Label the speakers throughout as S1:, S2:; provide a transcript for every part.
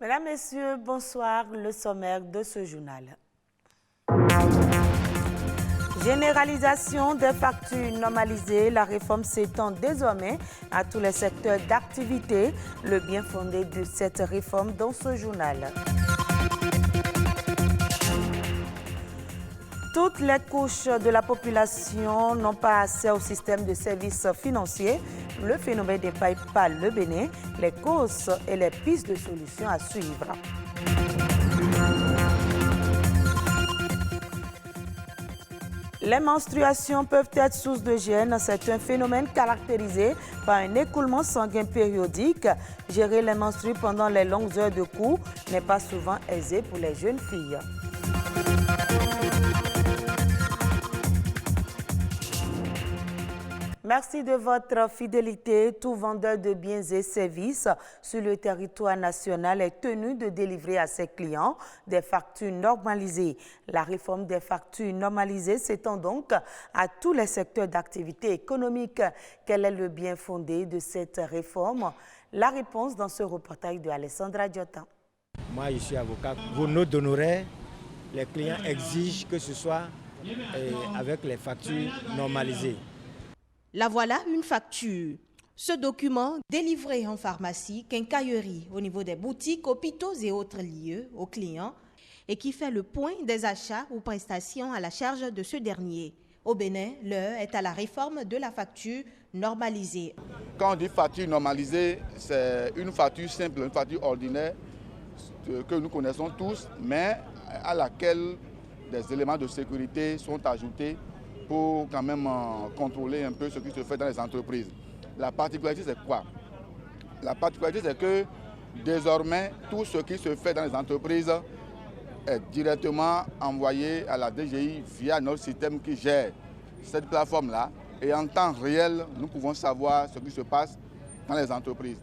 S1: Mesdames, Messieurs, bonsoir. Le sommaire de ce journal. Généralisation des factures normalisées. La réforme s'étend désormais à tous les secteurs d'activité. Le bien fondé de cette réforme dans ce journal. Toutes les couches de la population n'ont pas accès au système de services financiers. Le phénomène dépasse pas le Bénin, les causes et les pistes de solutions à suivre. Les menstruations peuvent être source de gêne. C'est un phénomène caractérisé par un écoulement sanguin périodique. Gérer les menstrues pendant les longues heures de cours n'est pas souvent aisé pour les jeunes filles. Merci de votre fidélité. Tout vendeur de biens et services sur le territoire national est tenu de délivrer à ses clients des factures normalisées. La réforme des factures normalisées s'étend donc à tous les secteurs d'activité économique. Quel est le bien fondé de cette réforme? La réponse dans ce reportage de Alessandra Diotta.
S2: Moi, je suis avocat. Vos notes d'honoraires, les clients exigent que ce soit avec les factures normalisées.
S3: La voilà une facture. Ce document, délivré en pharmacie, quincaillerie, au niveau des boutiques, hôpitaux et autres lieux aux clients, et qui fait le point des achats ou prestations à la charge de ce dernier. Au Bénin, l'heure est à la réforme de la facture normalisée.
S4: Quand on dit facture normalisée, c'est une facture simple, une facture ordinaire que nous connaissons tous, mais à laquelle des éléments de sécurité sont ajoutés pour quand même contrôler un peu ce qui se fait dans les entreprises. La particularité, c'est quoi? La particularité, c'est que désormais, tout ce qui se fait dans les entreprises est directement envoyé à la DGI via notre système qui gère cette plateforme-là. Et en temps réel, nous pouvons savoir ce qui se passe dans les entreprises.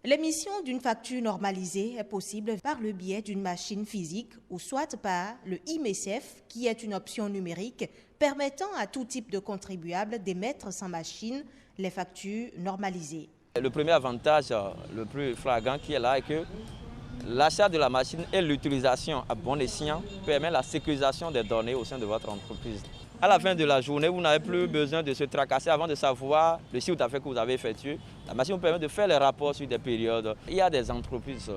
S3: L'émission d'une facture normalisée est possible par le biais d'une machine physique ou soit par le IMSF, qui est une option numérique permettant à tout type de contribuable d'émettre sans machine les factures normalisées.
S5: Le premier avantage, le plus flagrant qui est là, est que l'achat de la machine et l'utilisation à bon escient permet la sécurisation des données au sein de votre entreprise. À la fin de la journée, vous n'avez plus besoin de se tracasser avant de savoir le chiffre d'affaires que vous avez effectué. La machine vous permet de faire les rapports sur des périodes. Il y a des entreprises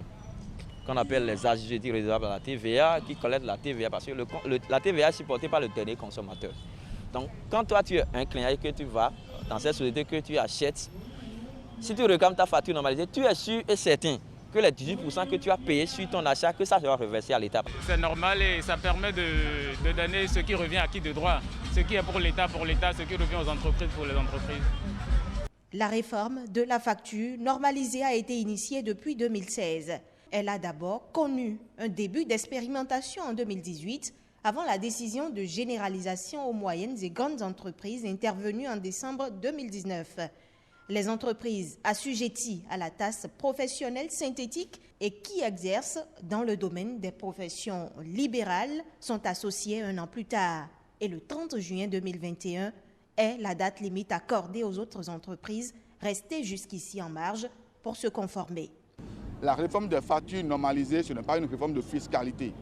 S5: qu'on appelle les assujettis redevables à la TVA qui collectent la TVA parce que la TVA est supportée par le dernier consommateur. Donc, quand toi tu es un client et que tu vas dans cette société que tu achètes, si tu réclames ta facture normalisée, tu es sûr et certain que les 18% que tu as payé sur ton achat, que ça sera reversé à l'État.
S6: C'est normal et ça permet de donner ce qui revient à qui de droit. Ce qui est pour l'État, ce qui revient aux entreprises, pour les entreprises.
S3: La réforme de la facture normalisée a été initiée depuis 2016. Elle a d'abord connu un début d'expérimentation en 2018, avant la décision de généralisation aux moyennes et grandes entreprises intervenue en décembre 2019. Les entreprises assujetties à la taxe professionnelle synthétique et qui exercent dans le domaine des professions libérales sont associées un an plus tard. Et le 30 juin 2021 est la date limite accordée aux autres entreprises restées jusqu'ici en marge pour se conformer.
S4: La réforme des factures normalisées, ce n'est pas une réforme de fiscalité.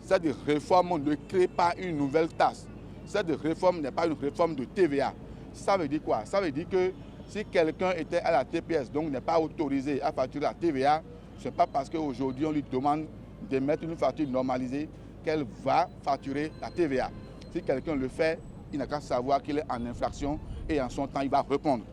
S4: Cette réforme ne crée pas une nouvelle taxe. Cette réforme n'est pas une réforme de TVA. Ça veut dire quoi? Ça veut dire que si quelqu'un était à la TPS, donc n'est pas autorisé à facturer la TVA, ce n'est pas parce qu'aujourd'hui on lui demande d'émettre une facture normalisée qu'elle va facturer la TVA. Si quelqu'un le fait, il n'a qu'à savoir qu'il est en infraction et en son temps il va répondre.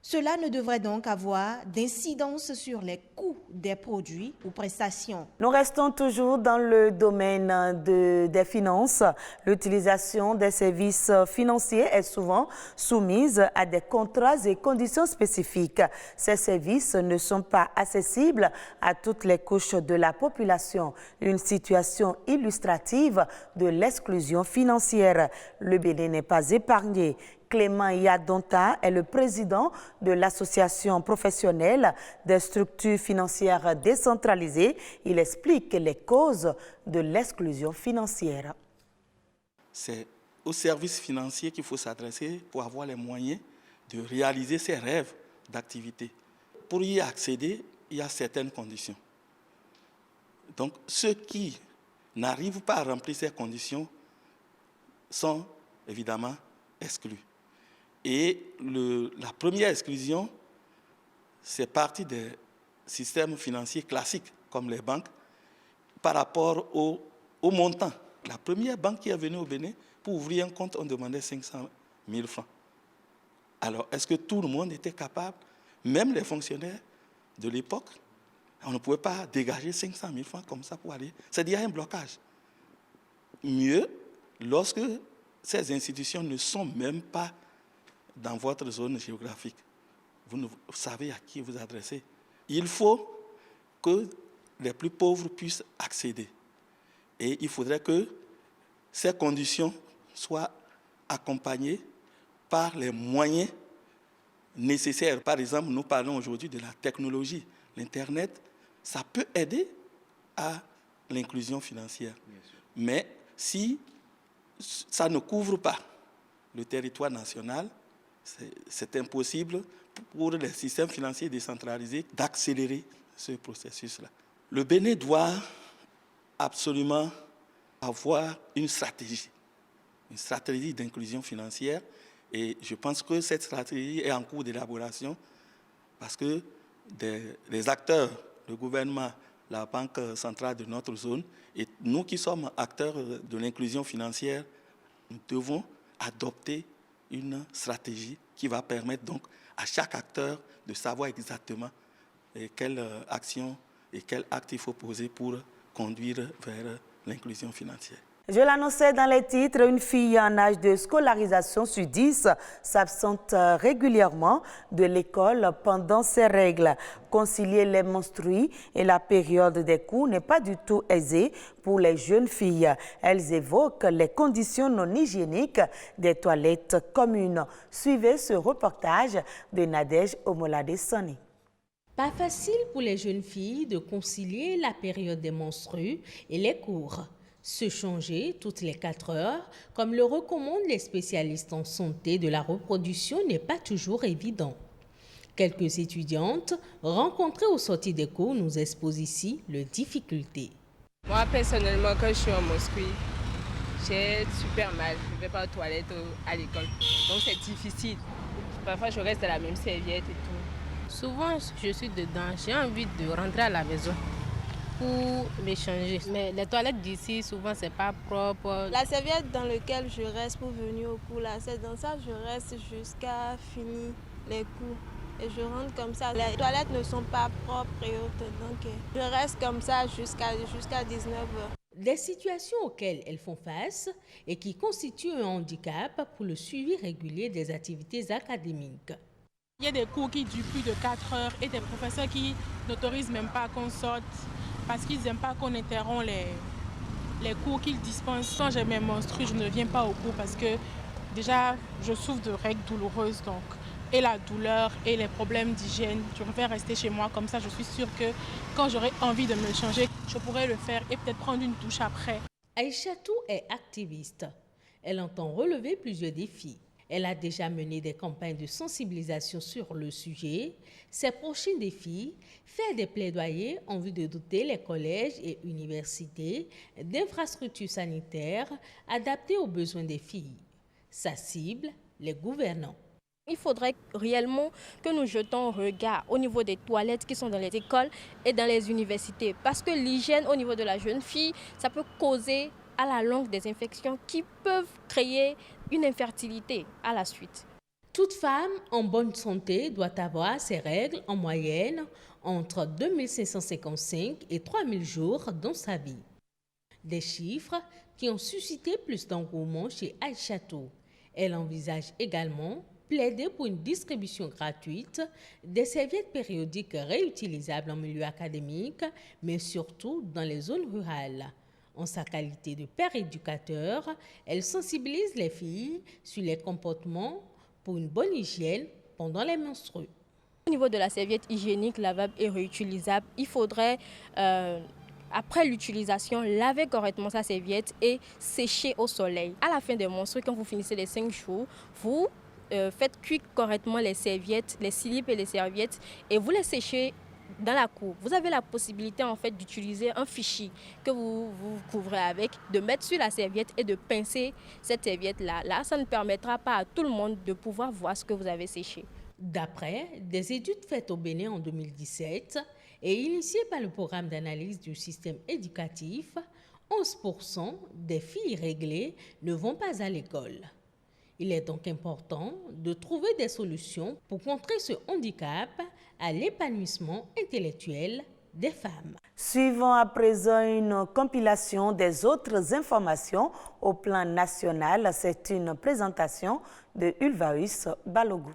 S3: Cela ne devrait donc avoir d'incidence sur les coûts des produits ou prestations.
S1: Nous restons toujours dans le domaine des finances. L'utilisation des services financiers est souvent soumise à des contrats et conditions spécifiques. Ces services ne sont pas accessibles à toutes les couches de la population. Une situation illustrative de l'exclusion financière. Le Bénin n'est pas épargné. Clément Yadonta est le président de l'association professionnelle des structures financières décentralisées. Il explique les causes de l'exclusion financière.
S7: C'est aux services financiers qu'il faut s'adresser pour avoir les moyens de réaliser ses rêves d'activité. Pour y accéder, il y a certaines conditions. Donc, ceux qui n'arrivent pas à remplir ces conditions sont évidemment exclus. Et la première exclusion, c'est partie des systèmes financiers classiques, comme les banques, par rapport au montant. La première banque qui est venue au Bénin, pour ouvrir un compte, on demandait 500 000 francs. Alors, est-ce que tout le monde était capable, même les fonctionnaires de l'époque, on ne pouvait pas dégager 500 000 francs comme ça pour aller. C'est-à-dire un blocage. Mieux, lorsque ces institutions ne sont même pas dans votre zone géographique, vous savez à qui vous adresser. Il faut que les plus pauvres puissent accéder. Et il faudrait que ces conditions soient accompagnées par les moyens nécessaires. Par exemple, nous parlons aujourd'hui de la technologie. L'Internet, ça peut aider à l'inclusion financière. Mais si ça ne couvre pas le territoire national, c'est impossible pour les systèmes financiers décentralisés d'accélérer ce processus-là. Le Bénin doit absolument avoir une stratégie d'inclusion financière. Et je pense que cette stratégie est en cours d'élaboration parce que les acteurs, le gouvernement, la Banque centrale de notre zone, et nous qui sommes acteurs de l'inclusion financière, nous devons adopter une stratégie qui va permettre donc à chaque acteur de savoir exactement quelle action et quel acte il faut poser pour conduire vers l'inclusion financière.
S1: Je l'annonçais dans les titres, une fille en âge de scolarisation sur 10 s'absente régulièrement de l'école pendant ses règles. Concilier les menstrues et la période des cours n'est pas du tout aisé pour les jeunes filles. Elles évoquent les conditions non hygiéniques des toilettes communes. Suivez ce reportage de Nadège Omolade-Soni.
S8: Pas facile pour les jeunes filles de concilier la période des menstrues et les cours. Se changer toutes les 4 heures, comme le recommandent les spécialistes en santé de la reproduction, n'est pas toujours évident. Quelques étudiantes rencontrées aux sorties des cours nous exposent ici leurs difficultés.
S9: Moi, personnellement, quand je suis en menstruée, j'ai super mal. Je ne vais pas aux toilettes à l'école. Donc, c'est difficile. Parfois, je reste à la même serviette et tout.
S10: Souvent, je suis dedans. J'ai envie de rentrer à la maison pour m'échanger. Mais les toilettes d'ici, souvent, c'est pas propre.
S11: La serviette dans laquelle je reste pour venir au cours, là, c'est dans ça que je reste jusqu'à finir les cours. Et je rentre comme ça. Les toilettes ne sont pas propres et autres, donc je reste comme ça jusqu'à 19h.
S8: Des situations auxquelles elles font face et qui constituent un handicap pour le suivi régulier des activités académiques.
S12: Il y a des cours qui durent plus de 4 heures et des professeurs qui n'autorisent même pas qu'on sorte parce qu'ils n'aiment pas qu'on interrompt les cours qu'ils dispensent. Quand j'ai mes menstrues, je ne viens pas au cours parce que déjà, je souffre de règles douloureuses. Donc, et la douleur et les problèmes d'hygiène, je préfère rester chez moi. Comme ça, je suis sûre que quand j'aurai envie de me changer, je pourrai le faire et peut-être prendre une douche après.
S8: Aïchatou est activiste. Elle entend relever plusieurs défis. Elle a déjà mené des campagnes de sensibilisation sur le sujet. Ses prochains défis, faire des plaidoyers en vue de doter les collèges et universités d'infrastructures sanitaires adaptées aux besoins des filles. Sa cible, les gouvernants.
S13: Il faudrait réellement que nous jetons un regard au niveau des toilettes qui sont dans les écoles et dans les universités. Parce que l'hygiène au niveau de la jeune fille, ça peut causer à la longue des infections qui peuvent créer une infertilité à la suite.
S8: Toute femme en bonne santé doit avoir ses règles en moyenne entre 2555 et 3000 jours dans sa vie. Des chiffres qui ont suscité plus d'engouement chez Aïchatou. Elle envisage également plaider pour une distribution gratuite des serviettes périodiques réutilisables en milieu académique, mais surtout dans les zones rurales. En sa qualité de père éducateur, elle sensibilise les filles sur les comportements pour une bonne hygiène pendant les menstrues.
S13: Au niveau de la serviette hygiénique, lavable et réutilisable, il faudrait, après l'utilisation, laver correctement sa serviette et sécher au soleil. À la fin des menstrues, quand vous finissez les 5 jours, vous faites cuire correctement les serviettes, les slips et les serviettes et vous les séchez dans la cour, vous avez la possibilité en fait d'utiliser un fichier que vous couvrez avec, de mettre sur la serviette et de pincer cette serviette-là. Là, ça ne permettra pas à tout le monde de pouvoir voir ce que vous avez séché.
S8: D'après des études faites au Bénin en 2017 et initiées par le programme d'analyse du système éducatif, 11% des filles réglées ne vont pas à l'école. Il est donc important de trouver des solutions pour contrer ce handicap à l'épanouissement intellectuel des femmes.
S1: Suivons à présent une compilation des autres informations au plan national. C'est une présentation de Ulvaeus Balogun.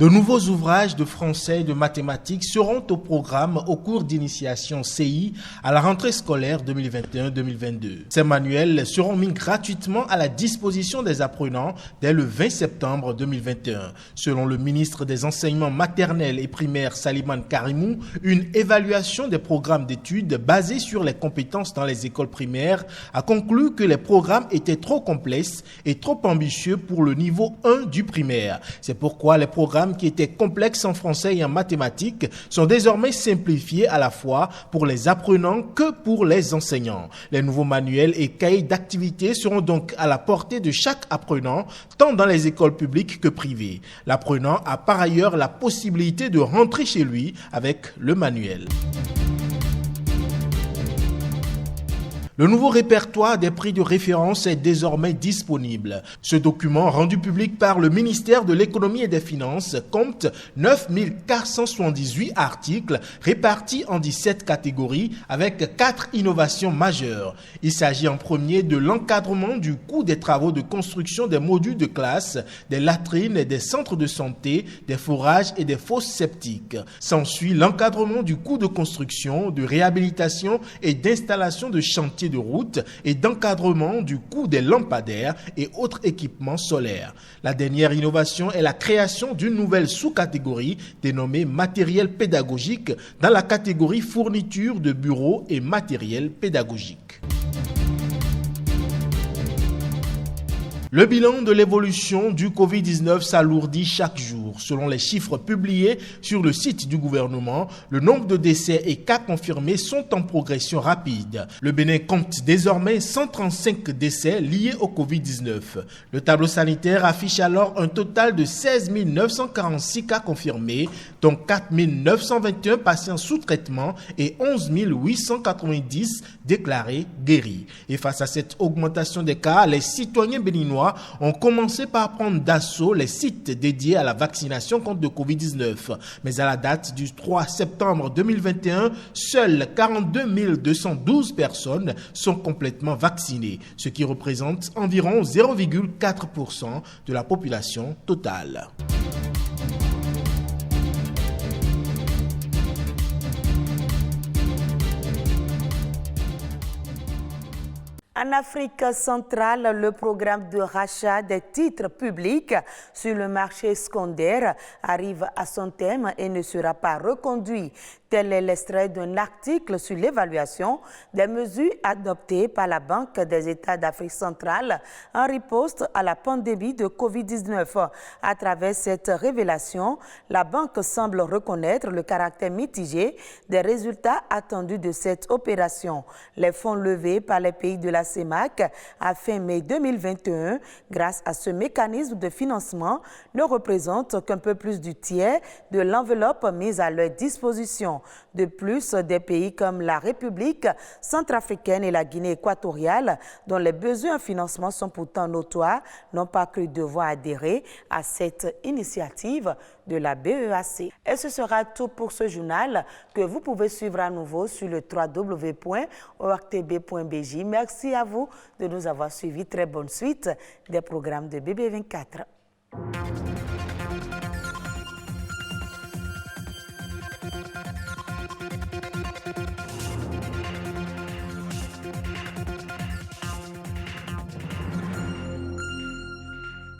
S14: De nouveaux ouvrages de français et de mathématiques seront au programme au cours d'initiation CI à la rentrée scolaire 2021-2022. Ces manuels seront mis gratuitement à la disposition des apprenants dès le 20 septembre 2021. Selon le ministre des Enseignements maternels et primaires Salimane Karimou, une évaluation des programmes d'études basée sur les compétences dans les écoles primaires a conclu que les programmes étaient trop complexes et trop ambitieux pour le niveau 1 du primaire. C'est pourquoi les programmes qui étaient complexes en français et en mathématiques sont désormais simplifiés à la fois pour les apprenants que pour les enseignants. Les nouveaux manuels et cahiers d'activités seront donc à la portée de chaque apprenant, tant dans les écoles publiques que privées. L'apprenant a par ailleurs la possibilité de rentrer chez lui avec le manuel. Le nouveau répertoire des prix de référence est désormais disponible. Ce document, rendu public par le ministère de l'Économie et des Finances, compte 9478 articles répartis en 17 catégories avec 4 innovations majeures. Il s'agit en premier de l'encadrement du coût des travaux de construction des modules de classe, des latrines, des centres de santé, des forages et des fosses septiques. S'ensuit l'encadrement du coût de construction, de réhabilitation et d'installation de chantiers de route et d'encadrement du coût des lampadaires et autres équipements solaires. La dernière innovation est la création d'une nouvelle sous-catégorie dénommée matériel pédagogique dans la catégorie fourniture de bureaux et matériel pédagogique. Le bilan de l'évolution du Covid-19 s'alourdit chaque jour. Selon les chiffres publiés sur le site du gouvernement, le nombre de décès et cas confirmés sont en progression rapide. Le Bénin compte désormais 135 décès liés au Covid-19. Le tableau sanitaire affiche alors un total de 16 946 cas confirmés, dont 4 921 patients sous traitement et 11 890 déclarés guéris. Et face à cette augmentation des cas, les citoyens béninois ont commencé par prendre d'assaut les sites dédiés à la vaccination contre le Covid-19. Mais à la date du 3 septembre 2021, seules 42 212 personnes sont complètement vaccinées, ce qui représente environ 0,4% de la population totale.
S1: En Afrique centrale, le programme de rachat des titres publics sur le marché secondaire arrive à son terme et ne sera pas reconduit. Tel est l'extrait d'un article sur l'évaluation des mesures adoptées par la Banque des États d'Afrique centrale en riposte à la pandémie de Covid-19. À travers cette révélation, la Banque semble reconnaître le caractère mitigé des résultats attendus de cette opération. Les fonds levés par les pays de la CEMAC à fin mai 2021, grâce à ce mécanisme de financement, ne représentent qu'un peu plus du tiers de l'enveloppe mise à leur disposition. De plus, des pays comme la République centrafricaine et la Guinée équatoriale, dont les besoins en financement sont pourtant notoires, n'ont pas cru devoir adhérer à cette initiative de la BEAC. Et ce sera tout pour ce journal que vous pouvez suivre à nouveau sur le www.ortb.bj. Merci à vous de nous avoir suivis. Très bonne suite des programmes de BB24.